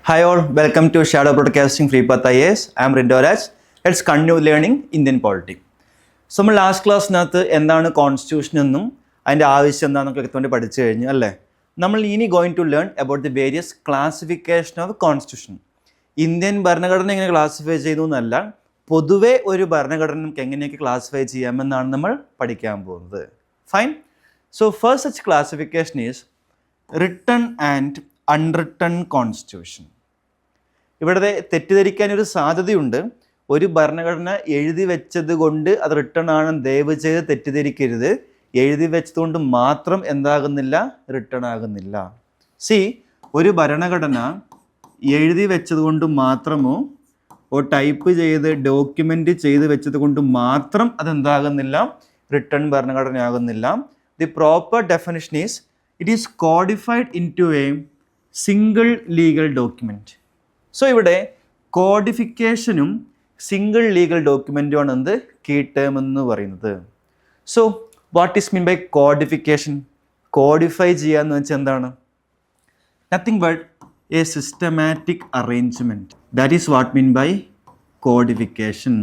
Hi all, welcome to Shadow Broadcasting Free Path IAS. I am Rindo Raj. Let's continue learning Indian politics. So, നമ്മൾ last ക്ലാസ്സിനകത്ത് എന്താണ് constitution എന്നും അതിൻ്റെ ആവശ്യം എന്താണെന്നൊക്കെ വ്യക്തമായിട്ട് പഠിച്ചു കഴിഞ്ഞു അല്ലേ. നമ്മൾ ഇനി going to learn about the various classification of constitution. Indian ഭരണഘടന എങ്ങനെ ക്ലാസിഫൈ ചെയ്തു എന്നല്ല, പൊതുവെ ഒരു ഭരണഘടന നമുക്ക് എങ്ങനെയൊക്കെ ക്ലാസിഫൈ ചെയ്യാമെന്നാണ് നമ്മൾ പഠിക്കാൻ പോകുന്നത്. Fine. So first such classification is written and unwritten constitution. ഇവിടെ തെറ്റിദ്ധരിക്കാനൊരു സാധ്യതയുണ്ട്. ഒരു ഭരണഘടന എഴുതി വെച്ചത് കൊണ്ട് അത് റിട്ടൺ ആണെന്ന് ദയവ് ചെയ്ത് തെറ്റിദ്ധരിക്കരുത്. എഴുതി വെച്ചതുകൊണ്ട് മാത്രം എന്താകുന്നില്ല, റിട്ടൺ ആകുന്നില്ല. ഒരു ഭരണഘടന എഴുതി വെച്ചത് കൊണ്ട് മാത്രമോ ടൈപ്പ് ചെയ്ത് ഡോക്യുമെൻ്റ് ചെയ്ത് വെച്ചത് കൊണ്ട് മാത്രം അതെന്താകുന്നില്ല, റിട്ടൺ ഭരണഘടനയാകുന്നില്ല. The proper definition is it is codified in to a single legal document. So ഇവിടെ കോഡിഫിക്കേഷനും സിംഗിൾ ലീഗൽ ഡോക്യുമെൻറ്റുമാണ് എന്ത് കീ ടേം എന്ന് പറയുന്നത്. So what is mean by codification? Codify ചെയ്യുക എന്ന് വെച്ചാൽ എന്താണ്? Nothing but a systematic arrangement. That is what mean by codification.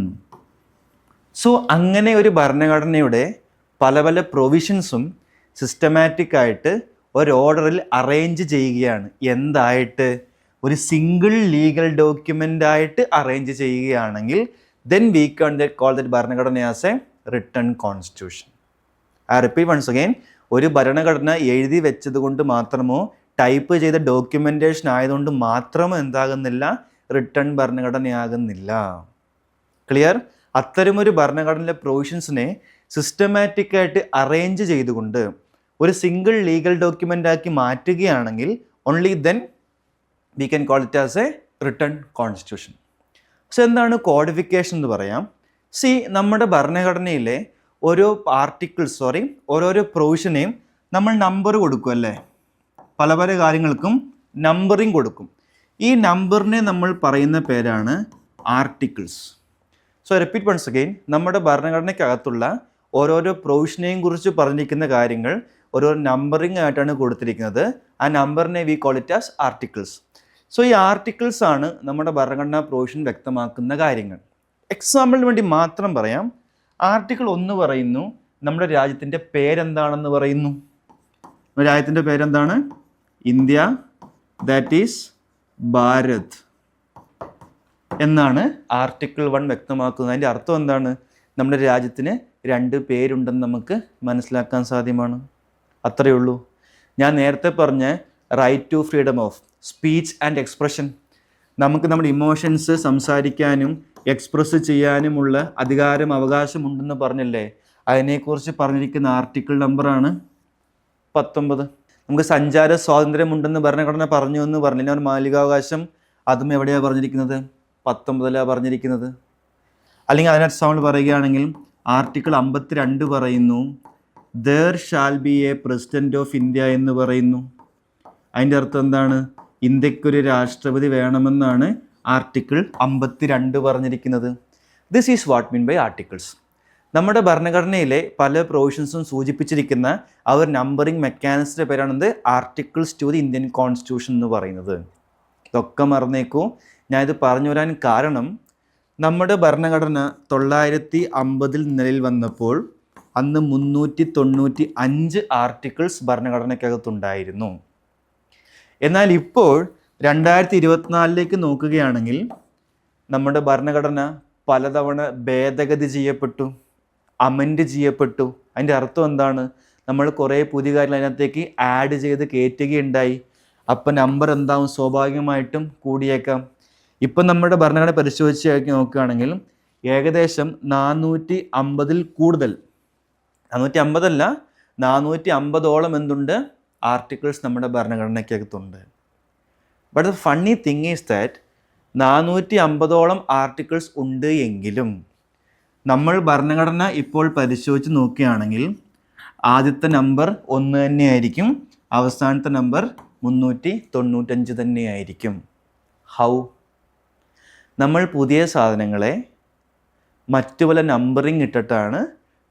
So അങ്ങനെ ഒരു ഭരണഘടനയുടെ പല പല പ്രൊവിഷൻസും സിസ്റ്റമാറ്റിക് ആയിട്ട് ഒരു ഓർഡറിൽ അറേഞ്ച് ചെയ്യുകയാണ്. എന്തായിട്ട്? ഒരു സിംഗിൾ ലീഗൽ ഡോക്യുമെൻ്റ് ആയിട്ട് അറേഞ്ച് ചെയ്യുകയാണെങ്കിൽ then we can call that ഭരണഘടന as a written constitution. I repeat once again, ഒരു ഭരണഘടന എഴുതി വെച്ചത് കൊണ്ട് മാത്രമോ ടൈപ്പ് ചെയ്ത ഡോക്യുമെൻറ്റേഷൻ ആയതുകൊണ്ട് മാത്രമോ എന്താകുന്നില്ല, റിട്ടൺ ഭരണഘടനയാകുന്നില്ല. ക്ലിയർ? അത്തരമൊരു ഭരണഘടനയിലെ പ്രൊവിഷൻസിനെ സിസ്റ്റമാറ്റിക് ആയിട്ട് അറേഞ്ച് ചെയ്തുകൊണ്ട് ഒരു സിംഗിൾ ലീഗൽ ഡോക്യുമെൻ്റ് ആക്കി മാറ്റുകയാണെങ്കിൽ only then we can call it as a written constitution. So എന്താണ് കോഡിഫിക്കേഷൻ എന്ന് പറയാം. നമ്മുടെ ഭരണഘടനയിലെ ഓരോ ഓരോരോ പ്രൊവിഷനെയും നമ്മൾ നമ്പർ കൊടുക്കും അല്ലേ. പല പല കാര്യങ്ങൾക്കും നമ്പറിങ് കൊടുക്കും. ഈ നമ്പറിനെ നമ്മൾ പറയുന്ന പേരാണ് articles. So repeat once again, നമ്മുടെ ഭരണഘടനയ്ക്കകത്തുള്ള ഓരോരോ പ്രൊവിഷനെയും കുറിച്ച് പറഞ്ഞിരിക്കുന്ന കാര്യങ്ങൾ ഓരോ നമ്പറിങ് ആയിട്ടാണ് കൊടുത്തിരിക്കുന്നത്. ആ നമ്പറിനെ we call it as articles. So ഈ ആർട്ടിക്കിൾസ് ആണ് നമ്മുടെ ഭരണഘടനാ പ്രൊവിഷൻ വ്യക്തമാക്കുന്ന കാര്യങ്ങൾ. എക്സാമ്പിളിന് വേണ്ടി മാത്രം പറയാം. ആർട്ടിക്കിൾ 1 പറയുന്നു നമ്മുടെ രാജ്യത്തിൻ്റെ പേരെന്താണെന്ന് പറയുന്നു. രാജ്യത്തിൻ്റെ പേരെന്താണ്? ഇന്ത്യ, ദാറ്റ് ഈസ് ഭാരത് എന്നാണ് ആർട്ടിക്കിൾ 1 വ്യക്തമാക്കുന്നത്. അതിൻ്റെ അർത്ഥം എന്താണ്? നമ്മുടെ രാജ്യത്തിന് 2 പേരുണ്ടെന്ന് നമുക്ക് മനസ്സിലാക്കാൻ സാധ്യമാണ്. അത്രയേ ഉള്ളൂ. ഞാൻ നേരത്തെ പറഞ്ഞ right to freedom of speech and expression, നമുക്ക് നമ്മുടെ ഇമോഷൻസ് സംസാരിക്കാനും എക്സ്പ്രസ് ചെയ്യാനുമുള്ള അധികാരം അവകാശമുണ്ടെന്ന് പറഞ്ഞില്ലേ. അതിനെക്കുറിച്ച് പറഞ്ഞിരിക്കുന്ന ആർട്ടിക്കിൾ നമ്പറാണ് 19. നമുക്ക് സഞ്ചാര സ്വാതന്ത്ര്യമുണ്ടെന്ന് ഭരണഘടന പറഞ്ഞു എന്ന് പറഞ്ഞില്ല. ഒരു മൗലികാവകാശം അതും എവിടെയാണ് പറഞ്ഞിരിക്കുന്നത്? 19 പറഞ്ഞിരിക്കുന്നത്. അല്ലെങ്കിൽ അതിന് എക്സാമ്പിൾ പറയുകയാണെങ്കിൽ ആർട്ടിക്കിൾ 52 പറയുന്നു there shall be A president of India എന്ന് പറയുന്നു. അതിൻ്റെ അർത്ഥം എന്താണ്? ഇന്ത്യക്കൊരു രാഷ്ട്രപതി വേണമെന്നാണ് ആർട്ടിക്കിൾ 52 പറഞ്ഞിരിക്കുന്നത്. This is what mean by articles. നമ്മുടെ ഭരണഘടനയിലെ പല പ്രൊവിഷൻസും സൂചിപ്പിച്ചിരിക്കുന്ന ആ ഒരു നമ്പറിങ് മെക്കാനിസത്തിൻ്റെ പേരാണെന്ത്? Articles to the Indian constitution എന്ന് പറയുന്നത്. ഇതൊക്കെ മറന്നേക്കൂ. ഞാനിത് പറഞ്ഞു വരാൻ കാരണം, നമ്മുടെ ഭരണഘടന 950 നിലയിൽ വന്നപ്പോൾ അന്ന് 395 ആർട്ടിക്കിൾസ് ഭരണഘടനയ്ക്കകത്തുണ്ടായിരുന്നു. എന്നാൽ ഇപ്പോൾ 2024 നോക്കുകയാണെങ്കിൽ നമ്മുടെ ഭരണഘടന പലതവണ ഭേദഗതി ചെയ്യപ്പെട്ടു, അമെൻഡ് ചെയ്യപ്പെട്ടു. അതിൻ്റെ അർത്ഥം എന്താണ്? നമ്മൾ കുറേ പുതിയ കാര്യങ്ങൾ അതിനകത്തേക്ക് ആഡ് ചെയ്ത് കയറ്റുകയുണ്ടായി. അപ്പം നമ്പർ എന്താവും? സ്വാഭാവികമായിട്ടും കൂടിയേക്കാം. ഇപ്പം നമ്മുടെ ഭരണഘടന പരിശോധിച്ച് നോക്കുകയാണെങ്കിൽ ഏകദേശം 450 കൂടുതൽ, 450 450ഓളം എന്തുണ്ട്? ആർട്ടിക്കിൾസ് നമ്മുടെ ഭരണഘടനയ്ക്കകത്തുണ്ട്. But the funny thing is that 450ഓളം ആർട്ടിക്കിൾസ് ഉണ്ട് എങ്കിലും നമ്മൾ ഭരണഘടന ഇപ്പോൾ പരിശോധിച്ച് നോക്കുകയാണെങ്കിൽ ആദ്യത്തെ നമ്പർ 1 തന്നെയായിരിക്കും, അവസാനത്തെ നമ്പർ 395 തന്നെയായിരിക്കും. ഹൗ? നമ്മൾ പുതിയ സാധനങ്ങളെ മറ്റു പല നമ്പറിങ് ഇട്ടിട്ടാണ്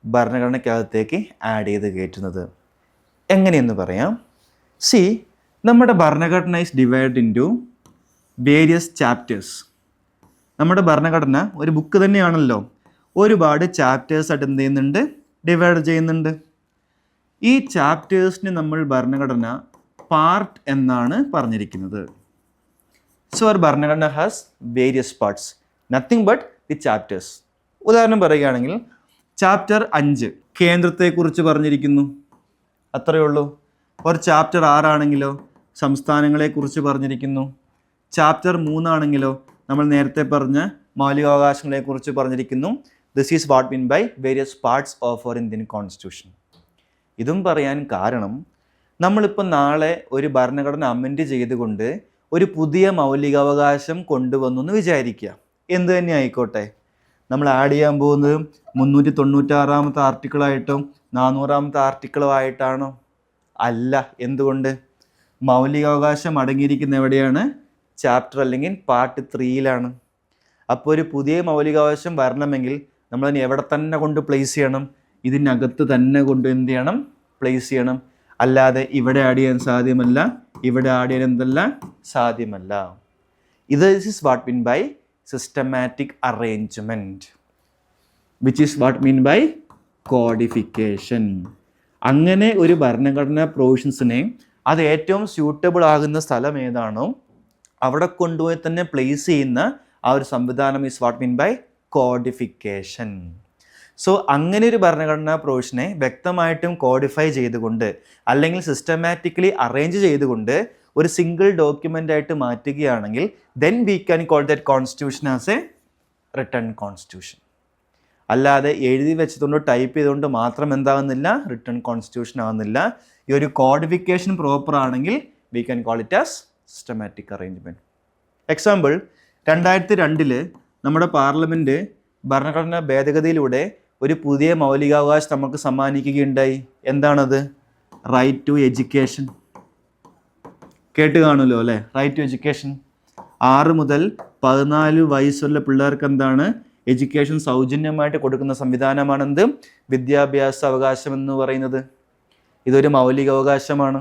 ഭരണഘടനയ്ക്കകത്തേക്ക് ആഡ് ചെയ്ത് കയറ്റുന്നത്. എങ്ങനെയെന്ന് പറയാം. നമ്മുടെ ഭരണഘടന is divide into various chapters. നമ്മുടെ ഭരണഘടന ഒരു ബുക്ക് തന്നെയാണല്ലോ, ഒരുപാട് ചാപ്റ്റേഴ്സ് ആയിട്ട് എന്ത് ചെയ്യുന്നുണ്ട്, ഡിവൈഡ് ചെയ്യുന്നുണ്ട്. ഈ ചാപ്റ്റേഴ്സിന് നമ്മൾ ഭരണഘടന പാർട്ട് എന്നാണ് പറഞ്ഞിരിക്കുന്നത്. സോ അവർ ഭരണഘടന has various parts, nothing but the chapters. ഉദാഹരണം പറയുകയാണെങ്കിൽ ചാപ്റ്റർ 5 കേന്ദ്രത്തെക്കുറിച്ച് പറഞ്ഞിരിക്കുന്നു, അത്രയേ ഉള്ളൂ. ഒരു ചാപ്റ്റർ 6 ആണെങ്കിലോ സംസ്ഥാനങ്ങളെക്കുറിച്ച് പറഞ്ഞിരിക്കുന്നു. ചാപ്റ്റർ 3 ആണെങ്കിലോ നമ്മൾ നേരത്തെ പറഞ്ഞ മൗലികാവകാശങ്ങളെക്കുറിച്ച് പറഞ്ഞിരിക്കുന്നു. This is what mean by various parts of our Indian constitution. ഇതും പറയാൻ കാരണം നമ്മളിപ്പോൾ നാളെ ഒരു ഭരണഘടന അമെൻഡ് ചെയ്തുകൊണ്ട് ഒരു പുതിയ മൗലികാവകാശം കൊണ്ടുവന്നു എന്ന് വിചാരിക്കുക, എന്ത് തന്നെ ആയിക്കോട്ടെ. നമ്മൾ ആഡ് ചെയ്യാൻ പോകുന്നത് 396 ആർട്ടിക്കിളായിട്ടോ 400 ആർട്ടിക്കിളോ ആയിട്ടാണോ? അല്ല. എന്തുകൊണ്ട്? മൗലികാവകാശം അടങ്ങിയിരിക്കുന്ന എവിടെയാണ്? ചാപ്റ്റർ അല്ലെങ്കിൽ പാർട്ട് 3യിലാണ്. അപ്പോൾ ഒരു പുതിയ മൗലികാവകാശം വരണമെങ്കിൽ നമ്മളതിനെ എവിടെ തന്നെ കൊണ്ട് പ്ലേസ് ചെയ്യണം? ഇതിനകത്ത് തന്നെ കൊണ്ട് എന്ത് ചെയ്യണം? പ്ലേസ് ചെയ്യണം. അല്ലാതെ ഇവിടെ ആഡ് ചെയ്യാൻ സാധ്യമല്ല, ഇവിടെ ആഡ് ചെയ്യാൻ എന്തല്ല സാധ്യമല്ല. This is what mean by systematic arrangement, which is what mean by codification. അങ്ങനെ ഒരു ഭരണഘടനാ പ്രൊവിഷൻസിനെ അത് ഏറ്റവും സ്യൂട്ടബിൾ ആകുന്ന സ്ഥലം ഏതാണോ അവിടെ കൊണ്ടുപോയി തന്നെ പ്ലേസ് ചെയ്യുന്ന ആ ഒരു സംവിധാനം is what mean by codification. So അങ്ങനെ ഒരു ഭരണഘടനാ പ്രൊവിഷനെ വ്യക്തമായിട്ടും കോഡിഫൈ ചെയ്തുകൊണ്ട് അല്ലെങ്കിൽ സിസ്റ്റമാറ്റിക്കലി അറേഞ്ച് ചെയ്തുകൊണ്ട് ഒരു സിംഗിൾ ഡോക്യുമെൻ്റ് ആയിട്ട് മാറ്റുകയാണെങ്കിൽ then we can call that constitution as a written constitution. അല്ലാതെ എഴുതി വെച്ചതുകൊണ്ട് ടൈപ്പ് ചെയ്തുകൊണ്ട് മാത്രം എന്താകുന്നില്ല, റിട്ടൺ കോൺസ്റ്റിറ്റ്യൂഷൻ ആകുന്നില്ല. ഈ ഒരു കോഡിഫിക്കേഷൻ പ്രോപ്പർ ആണെങ്കിൽ V can call it as systematic arrangement. Example, 2002 നമ്മുടെ പാർലമെൻറ്റ് ഭരണഘടനാ ഭേദഗതിയിലൂടെ ഒരു പുതിയ മൗലികാവകാശം നമുക്ക് സമ്മാനിക്കുകയുണ്ടായി. എന്താണത്? Right to education. കേട്ട് കാണുമല്ലോ അല്ലേ? Right to education. 6 മുതൽ 14 വയസ്സുള്ള പിള്ളേർക്ക് എന്താണ്? എഡ്യൂക്കേഷൻ സൗജന്യമായിട്ട് കൊടുക്കുന്ന സംവിധാനമാണെന്ത്? വിദ്യാഭ്യാസ അവകാശം എന്ന് പറയുന്നത്. ഇതൊരു മൗലികാവകാശമാണ്.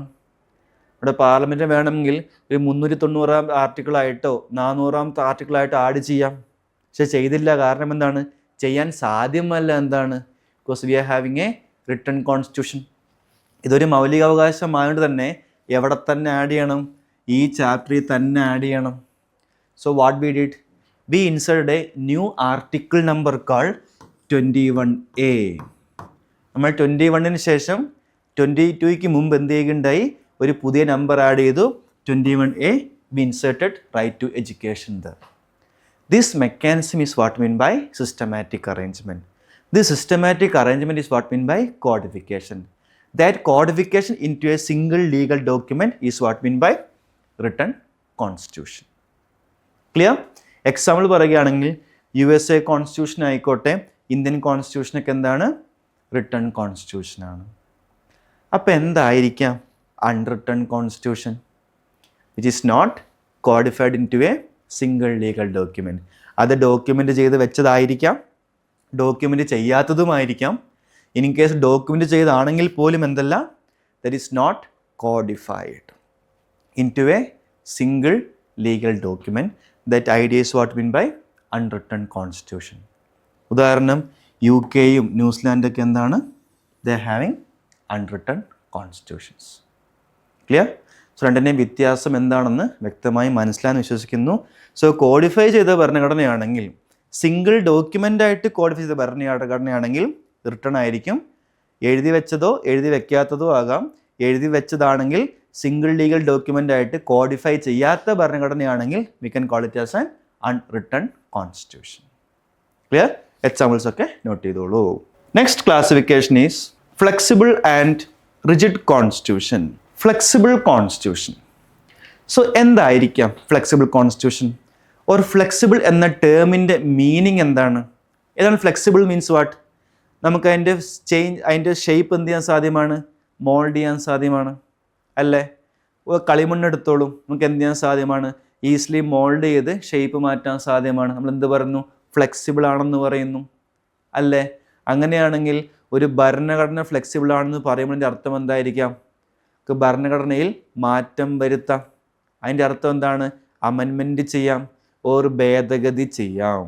ഇവിടെ പാർലമെൻറ്റ് വേണമെങ്കിൽ ഒരു 390 ആർട്ടിക്കിളായിട്ടോ 400 ആർട്ടിക്കിളായിട്ടോ ആഡ് ചെയ്യാം. പക്ഷെ ചെയ്തില്ല. കാരണം എന്താണ്? ചെയ്യാൻ സാധ്യമല്ല. എന്താണ്? Because we are having A written constitution. ഇതൊരു മൗലികാവകാശമായതുകൊണ്ട് തന്നെ എവിടെ തന്നെ ആഡ് ചെയ്യണം? ഈ ചാപ്റ്ററിൽ തന്നെ ആഡ് ചെയ്യണം. So what we did? We inserted a new article number called 21A. നമ്മൾ 21ന് ശേഷം 22ക്ക് മുമ്പ് എന്ത് ചെയ്യുകയുണ്ടായി? ഒരു പുതിയ നമ്പർ ആഡ് ചെയ്തു, 21A. We inserted right to education there. This mechanism is what mean by systematic arrangement. This systematic arrangement is what mean by codification. That codification into a single legal document is what mean by written constitution. Clear? Example പറയുകയാണെങ്കിൽ USA constitution ആയിക്കോട്ടെ, Indian കോൺസ്റ്റിറ്റ്യൂഷനൊക്കെ എന്താണ്? Written കോൺസ്റ്റിറ്റ്യൂഷനാണ്. അപ്പോൾ എന്തായിരിക്കാം unwritten constitution? Which is not codified in to a single legal document. അത് document ചെയ്ത് വെച്ചതായിരിക്കാം, ഡോക്യുമെൻ്റ് ചെയ്യാത്തതുമായിരിക്കാം. ഇൻ കേസ് ഡോക്യുമെൻ്റ് ചെയ്താണെങ്കിൽ പോലും എന്തല്ല, that is not codified in to a single legal document. That idea is what mean by unwritten constitution. ഉദാഹരണം, UK-യും ന്യൂസിലാൻഡൊക്കെ എന്താണ്? They having unwritten constitutions. Clear? So രണ്ടിൻ്റെയും വ്യത്യാസം എന്താണെന്ന് വ്യക്തമായി മനസ്സിലായെന്ന് വിശ്വസിക്കുന്നു. സോ കോഡിഫൈ ചെയ്ത ഭരണഘടനയാണെങ്കിൽ, സിംഗിൾ ഡോക്യുമെൻ്റായിട്ട് കോഡിഫൈ ചെയ്ത ഭരണഘടനയാണെങ്കിൽ റിട്ടൺ ആയിരിക്കും. എഴുതി വെച്ചതോ എഴുതി വെക്കാത്തതോ ആകാം. എഴുതി വെച്ചതാണെങ്കിൽ സിംഗിൾ ലീഗൽ ഡോക്യുമെൻ്റ് ആയിട്ട് കോഡിഫൈ ചെയ്യാത്ത ഭരണഘടനയാണെങ്കിൽ we can call it as an unwritten constitution. Clear? Examples ഒക്കെ നോട്ട് ചെയ്തോളൂ. Next classification is flexible and rigid constitution. Flexible constitution. So എന്തായിരിക്കാം ഫ്ലെക്സിബിൾ കോൺസ്റ്റിറ്റ്യൂഷൻ? ഓർ ഫ്ലെക്സിബിൾ എന്ന ടേമിൻ്റെ മീനിങ് എന്താണ്? ഏതാണ് ഫ്ലെക്സിബിൾ മീൻസ് വാട്ട്? നമുക്ക് അതിൻ്റെ ഷേപ്പ് എന്ത് ചെയ്യാൻ സാധ്യമാണ്? മോൾഡ് ചെയ്യാൻ സാധ്യമാണ് അല്ലേ? കളിമണ്ണെടുത്തോളൂ, നമുക്ക് എന്ത് ചെയ്യാൻ സാധ്യമാണ്? ഈസിലി മോൾഡ് ചെയ്ത് ഷേപ്പ് മാറ്റാൻ സാധ്യമാണ്. നമ്മൾ എന്ത് പറയുന്നു? ഫ്ലെക്സിബിൾ ആണെന്ന് പറയുന്നു അല്ലേ? അങ്ങനെയാണെങ്കിൽ ഒരു ഭരണഘടന ഫ്ലെക്സിബിൾ ആണെന്ന് പറയുന്നതിൻ്റെ അർത്ഥം എന്തായിരിക്കാം? ഭരണഘടനയിൽ മാറ്റം വരുത്താം. അതിൻ്റെ അർത്ഥം എന്താണ്? അമെൻമെൻറ്റ് ചെയ്യാം ഓർ ഭേദഗതി ചെയ്യാം.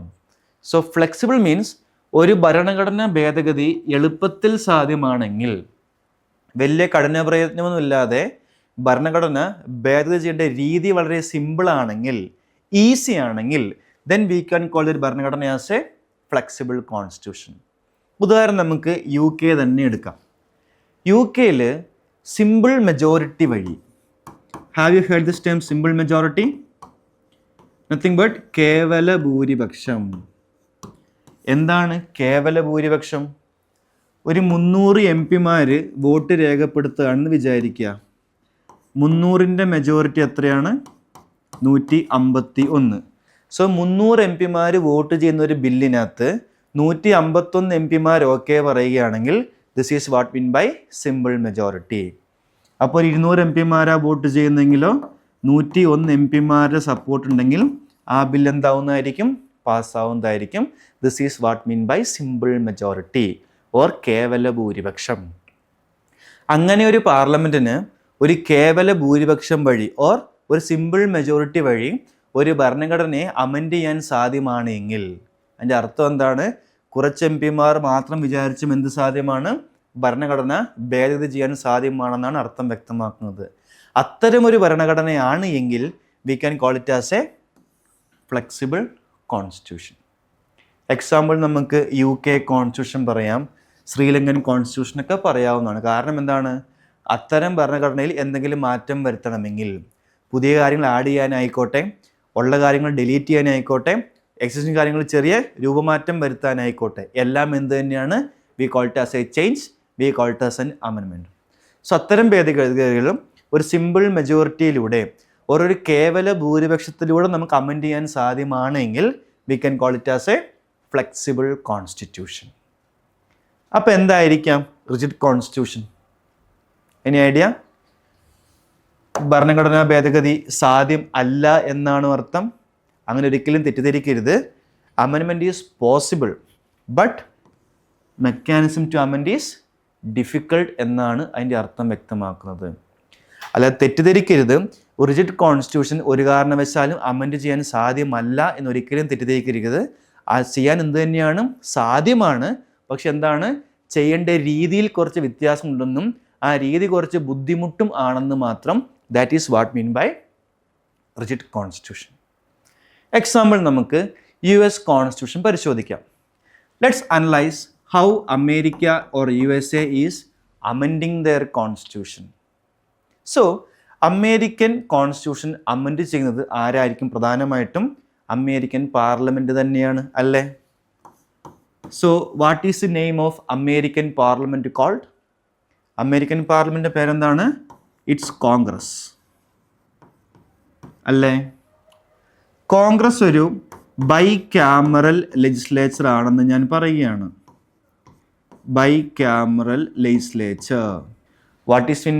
സോ ഫ്ലെക്സിബിൾ മീൻസ് ഒരു ഭരണഘടനാ ഭേദഗതി എളുപ്പത്തിൽ സാധ്യമാണെങ്കിൽ, വലിയ കഠിന പ്രയത്നമൊന്നുമില്ലാതെ ഭരണഘടന ഭേദഗതി ചെയ്യേണ്ട രീതി വളരെ സിമ്പിളാണെങ്കിൽ, ഈസി ആണെങ്കിൽ, then we can call the ഭരണഘടന ആസ് എ ഫ്ലെക്സിബിൾ കോൺസ്റ്റിറ്റ്യൂഷൻ. ഉദാഹരണം നമുക്ക് UK തന്നെ എടുക്കാം. UK സിമ്പിൾ മെജോറിറ്റി വഴി, have you heard this term simple majority? Nothing but കേവല ഭൂരിപക്ഷം. എന്താണ് കേവല ഭൂരിപക്ഷം? ഒരു 300 MP വോട്ട് രേഖപ്പെടുത്തുകയാണെന്ന് വിചാരിക്കുക. 300ൻ്റെ മെജോറിറ്റി എത്രയാണ്? 151. സോ 300 MP വോട്ട് ചെയ്യുന്ന ഒരു ബില്ലിനകത്ത് 151 MP ഓക്കെ പറയുകയാണെങ്കിൽ this is what mean by simple majority. അപ്പോൾ 200 MP വോട്ട് ചെയ്യുന്നെങ്കിലോ 101 MP സപ്പോർട്ട് ഉണ്ടെങ്കിൽ ആ ബില്ല് എന്താവുന്നതായിരിക്കും? പാസ്സാവുന്നതായിരിക്കും. This is what mean by simple majority or കേവല ഭൂരിപക്ഷം. അങ്ങനെ ഒരു പാർലമെൻറ്റിന് ഒരു കേവല ഭൂരിപക്ഷം വഴി ഓർ ഒരു സിമ്പിൾ മെജോറിറ്റി വഴി ഒരു ഭരണഘടനയെ അമെൻഡ് ചെയ്യാൻ സാധ്യമാണ് എങ്കിൽ, അതിൻ്റെ അർത്ഥം എന്താണ്? കുറച്ച് MP മാത്രം വിചാരിച്ചും എന്ത് സാധ്യമാണ്? ഭരണഘടന ഭേദഗതി ചെയ്യാൻ സാധ്യമാണെന്നാണ് അർത്ഥം വ്യക്തമാക്കുന്നത്. അത്തരമൊരു ഭരണഘടനയാണ് എങ്കിൽ V can call it as a flexible constitution. Example നമുക്ക് UK കോൺസ്റ്റിറ്റ്യൂഷൻ പറയാം, ശ്രീലങ്കൻ കോൺസ്റ്റിറ്റ്യൂഷനൊക്കെ പറയാവുന്നതാണ്. കാരണം എന്താണ്? അത്തരം ഭരണഘടനയിൽ എന്തെങ്കിലും മാറ്റം വരുത്തണമെങ്കിൽ, പുതിയ കാര്യങ്ങൾ ആഡ് ചെയ്യാനായിക്കോട്ടെ, ഉള്ള കാര്യങ്ങൾ ഡിലീറ്റ് ചെയ്യാനായിക്കോട്ടെ, എക്സിസ്റ്റിംഗ് കാര്യങ്ങൾ ചെറിയ രൂപമാറ്റം വരുത്താനായിക്കോട്ടെ, എല്ലാം എന്ത് തന്നെയാണ്? V call it as A change, V call it as an amendment. So അത്തരം ഭേദഗതികളും ഒരു സിമ്പിൾ മെജോറിറ്റിയിലൂടെ ഒരു കേവല ഭൂരിപക്ഷത്തിലൂടെ നമുക്ക് അമെൻഡ് ചെയ്യാൻ സാധ്യമാണെങ്കിൽ we can call it as a flexible constitution. അപ്പോൾ എന്തായിരിക്കാം റിജിഡ് കോൺസ്റ്റിറ്റ്യൂഷൻ? Any idea? ഭരണഘടനാ ഭേദഗതി സാധ്യം അല്ല എന്നാണ് അർത്ഥം. അങ്ങനെ ഒരിക്കലും തെറ്റിദ്ധരിക്കരുത്. Amendment is possible but mechanism to amend is difficult എന്നാണ് അതിൻ്റെ അർത്ഥം വ്യക്തമാക്കുന്നത്. അല്ലാതെ തെറ്റിദ്ധരിക്കരുത്, റിജിഡ് കോൺസ്റ്റിറ്റ്യൂഷൻ ഒരു കാരണവശാലും അമെൻഡ് ചെയ്യാൻ സാധ്യമല്ല എന്നൊരിക്കലും തെറ്റിദ്ധരിക്കരുത്. ചെയ്യാൻ എന്ത് തന്നെയാണ്? സാധ്യമാണ്. പക്ഷെ എന്താണ്? ചെയ്യേണ്ട രീതിയിൽ കുറച്ച് വ്യത്യാസമുണ്ടെന്നും ആ രീതി കുറച്ച് ബുദ്ധിമുട്ടും ആണെന്ന് മാത്രം. That is what mean by rigid constitution. Example നമുക്ക് US കോൺസ്റ്റിറ്റ്യൂഷൻ പരിശോധിക്കാം. Let's analyse how America or USA is amending their constitution. So American constitution amend ചെയ്യുന്നത് ആരായിരിക്കും? പ്രധാനമായിട്ടും അമേരിക്കൻ പാർലമെൻറ്റ് തന്നെയാണ്, അല്ലേ? So what is the name of American parliament called? American പാർലമെൻറ്റിൻ്റെ പേരെന്താണ്? It's Congress, അല്ലേ? കോൺഗ്രസ് ഒരു ബൈ ക്യാമറൽ ലെജിസ്ലേച്ചർ ആണെന്ന് ഞാൻ പറയുകയാണ്. Bicameral legislature. What is mean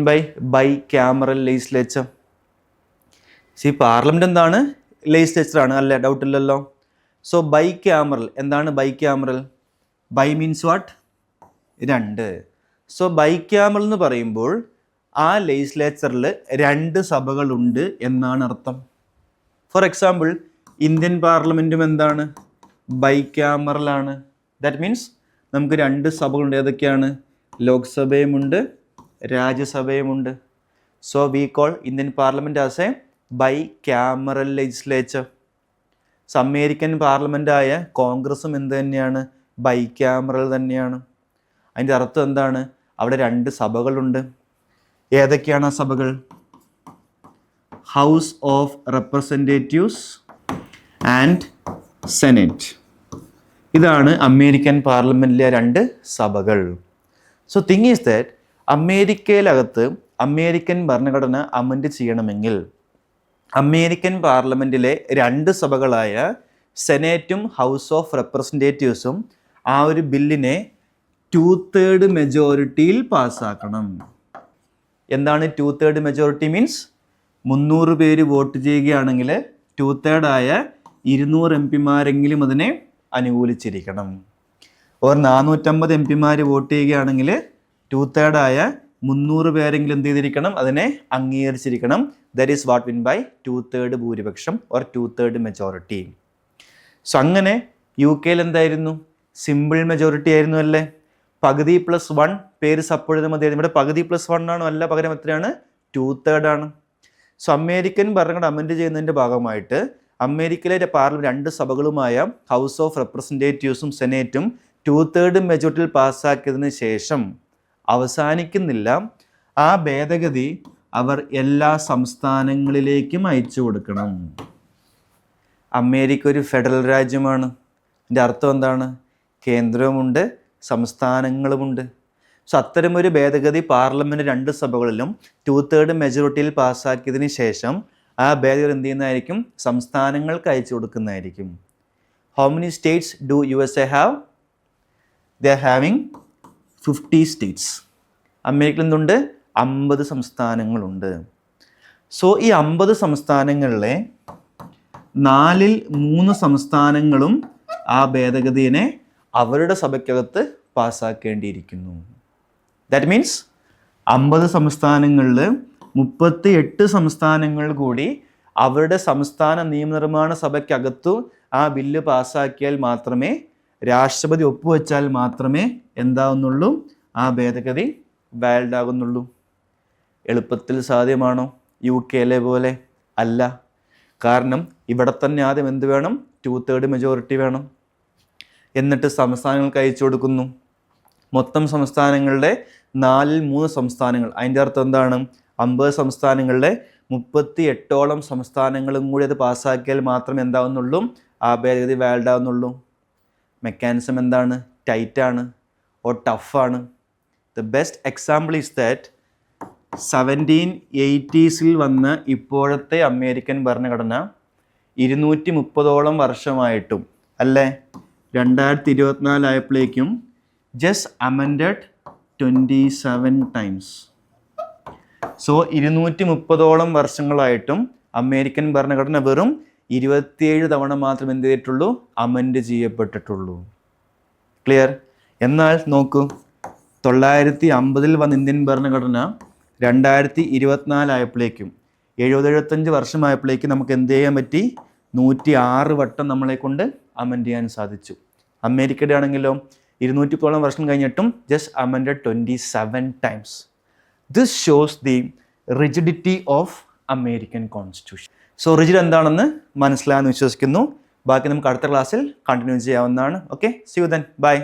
bicameral legislature? See parliament എന്താണ്? ലെജിസ്ലേച്ചർ ആണ്, അല്ലേ? ഡൗട്ട് ഇല്ലല്ലോ. സോ ബൈ ക്യാമറൽ എന്താണ്? Bicameral, bi means what? 2. So bicameral എന്ന് പറയുമ്പോൾ ആ ലെജിസ്ലേച്ചറിൽ 2 സഭകളുണ്ട് എന്നാണ് അർത്ഥം. ഫോർ എക്സാമ്പിൾ ഇന്ത്യൻ പാർലമെൻറ്റും എന്താണ്? ബൈ ക്യാമറലാണ്. ദാറ്റ് മീൻസ് നമുക്ക് 2 സഭകളുണ്ട്. ഏതൊക്കെയാണ്? ലോക്സഭയുമുണ്ട്, രാജ്യസഭയുമുണ്ട്. So we call Indian parliament as a bicameral legislature. So American പാർലമെൻറ്റായ കോൺഗ്രസും എന്ത് തന്നെയാണ്? ബൈ ക്യാമറൽ തന്നെയാണ്. അതിൻ്റെ അർത്ഥം എന്താണ്? അവിടെ 2 സഭകളുണ്ട്. ഏതൊക്കെയാണ് ആ സഭകൾ? House of Representatives and Senate. ഇതാണ് അമേരിക്കൻ പാർലമെൻറ്റിലെ 2 സഭകൾ. സോ തിങ് ഈസ് ദാറ്റ് അമേരിക്കയിലകത്ത് അമേരിക്കൻ ഭരണഘടന അമെൻഡ് ചെയ്യണമെങ്കിൽ അമേരിക്കൻ പാർലമെൻറ്റിലെ 2 സഭകളായ സെനറ്റും ഹൗസ് ഓഫ് റെപ്രസെൻറ്റേറ്റീവ്സും ആ ഒരു ബില്ലിനെ 2/3 മെജോറിറ്റിയിൽ പാസ്സാക്കണം. എന്താണ് 2/3 മെജോറിറ്റി മീൻസ്? 300 പേര് വോട്ട് ചെയ്യുകയാണെങ്കിൽ 2/3 ആയ 200 MP അതിനെ അനുകൂലിച്ചിരിക്കണം. ഓർ 450 MP വോട്ട് ചെയ്യുകയാണെങ്കിൽ 2/3 ആയ 300 പേരെങ്കിലും എന്ത് ചെയ്തിരിക്കണം, അതിനെ അംഗീകരിച്ചിരിക്കണം. That is what mean by 2/3 ഭൂരിപക്ഷം ഓർ 2/3 മെജോറിറ്റി. സോ അങ്ങനെ യു കെയിൽ എന്തായിരുന്നു, സിമ്പിൾ മെജോറിറ്റി ആയിരുന്നു അല്ലേ. പകുതി +1 പേര് സപ്പോർട്ട് ചെയ്താൽ മതിയായിരുന്നു. ഇവിടെ പകുതി +1 ആണോ, അല്ല, പകരം എത്രയാണ്, 2/3 ആണ്. സോ അമേരിക്കൻ ഭരണഘടന അമെൻഡ് ചെയ്യുന്നതിൻ്റെ ഭാഗമായിട്ട് അമേരിക്കയിലെ പാർലമെന്റ് 2 സഭകളുമായ ഹൗസ് ഓഫ് റെപ്രസെൻറ്റേറ്റീവ്സും സെനേറ്റും 2/3 മെജോറിറ്റിയിൽ പാസ്സാക്കിയതിന് ശേഷം അവസാനിക്കുന്നില്ല. ആ ഭേദഗതി അവർ എല്ലാ സംസ്ഥാനങ്ങളിലേക്കും അയച്ചു കൊടുക്കണം. അമേരിക്ക ഒരു ഫെഡറൽ രാജ്യമാണ്. ഇതിൻ്റെ അർത്ഥം എന്താണ്, കേന്ദ്രവുമുണ്ട് സംസ്ഥാനങ്ങളുമുണ്ട്. സോ അത്തരമൊരു ഭേദഗതി പാർലമെൻറ്റ് 2 സഭകളിലും 2/3 മെജോറിറ്റിയിൽ പാസ്സാക്കിയതിന് ശേഷം ആ ഭേദഗതി എന്ത് ചെയ്യുന്നതായിരിക്കും, സംസ്ഥാനങ്ങൾക്ക് അയച്ചു കൊടുക്കുന്നതായിരിക്കും. How many States do USA have? They are having 50 States. അമേരിക്കയിൽ എന്തുണ്ട്, 50 സംസ്ഥാനങ്ങളുണ്ട്. സോ ഈ 50 സംസ്ഥാനങ്ങളിലെ 4/3 സംസ്ഥാനങ്ങളും ആ ഭേദഗതിയെ അവരുടെ സഭയ്ക്കകത്ത് പാസ്സാക്കേണ്ടിയിരിക്കുന്നു. ദാറ്റ് മീൻസ് 50 സംസ്ഥാനങ്ങളിൽ 38 സംസ്ഥാനങ്ങൾ കൂടി അവരുടെ സംസ്ഥാന നിയമനിർമ്മാണ സഭയ്ക്കകത്തു ആ ബില്ല് പാസ്സാക്കിയാൽ മാത്രമേ, രാഷ്ട്രപതി ഒപ്പുവെച്ചാൽ മാത്രമേ എന്താവുന്നുള്ളൂ, ആ ഭേദഗതി വാലിഡ് ആകുന്നുള്ളൂ. എളുപ്പത്തിൽ സാധ്യമാണോ യു കെയിലെ പോലെ? അല്ല. കാരണം ഇവിടെ തന്നെ ആദ്യം എന്ത് വേണം, 2/3 മെജോറിറ്റി വേണം. എന്നിട്ട് സംസ്ഥാനങ്ങൾക്ക് അയച്ചു കൊടുക്കുന്നു. മൊത്തം സംസ്ഥാനങ്ങളുടെ 4/3 സംസ്ഥാനങ്ങൾ, അതിൻ്റെ അർത്ഥം എന്താണ്, 50 സംസ്ഥാനങ്ങളിലെ 38ഓളം സംസ്ഥാനങ്ങളും കൂടി അത് പാസ്സാക്കിയാൽ മാത്രമേ എന്താവുന്നുള്ളൂ, ആ ഭേദഗതി വാലിഡ് ആവുന്നുള്ളൂ. മെക്കാനിസം എന്താണ്, ടൈറ്റാണ് ഓർ ടഫാണ്? The best example is that 1780s വന്ന ഇപ്പോഴത്തെ അമേരിക്കൻ ഭരണഘടന 230ഓളം വർഷമായിട്ടും അല്ലേ, 2024 ആയപ്പോഴേക്കും ജസ്റ്റ് അമെൻഡഡ് 27 ടൈംസ്. സോ 230ഓളം വർഷങ്ങളായിട്ടും അമേരിക്കൻ ഭരണഘടന വെറും 27 തവണ മാത്രം എന്ത് ചെയ്തിട്ടുള്ളൂ, അമെൻഡ് ചെയ്യപ്പെട്ടിട്ടുള്ളൂ. ക്ലിയർ? എന്നാൽ നോക്കൂ, 950 വന്ന ഇന്ത്യൻ ഭരണഘടന 2024 ആയപ്പോഴേക്കും 70-75 വർഷമായപ്പോഴേക്കും നമുക്ക് എന്ത് ചെയ്യാൻ പറ്റി, 106 വട്ടം നമ്മളെ കൊണ്ട് അമെൻഡ് ചെയ്യാൻ സാധിച്ചു. അമേരിക്കയുടെ ആണെങ്കിലോ 200ഓളം വർഷം കഴിഞ്ഞിട്ടും just amended 27 times. This shows the rigidity of American constitution. So rigid എന്താണെന്ന് മനസ്സിലായെന്ന് വിശ്വസിക്കുന്നു. ബാക്കി നമുക്ക് അടുത്ത ക്ലാസ്സിൽ കണ്ടിന്യൂ ചെയ്യാവുന്നതാണ്. Okay, see you then, by.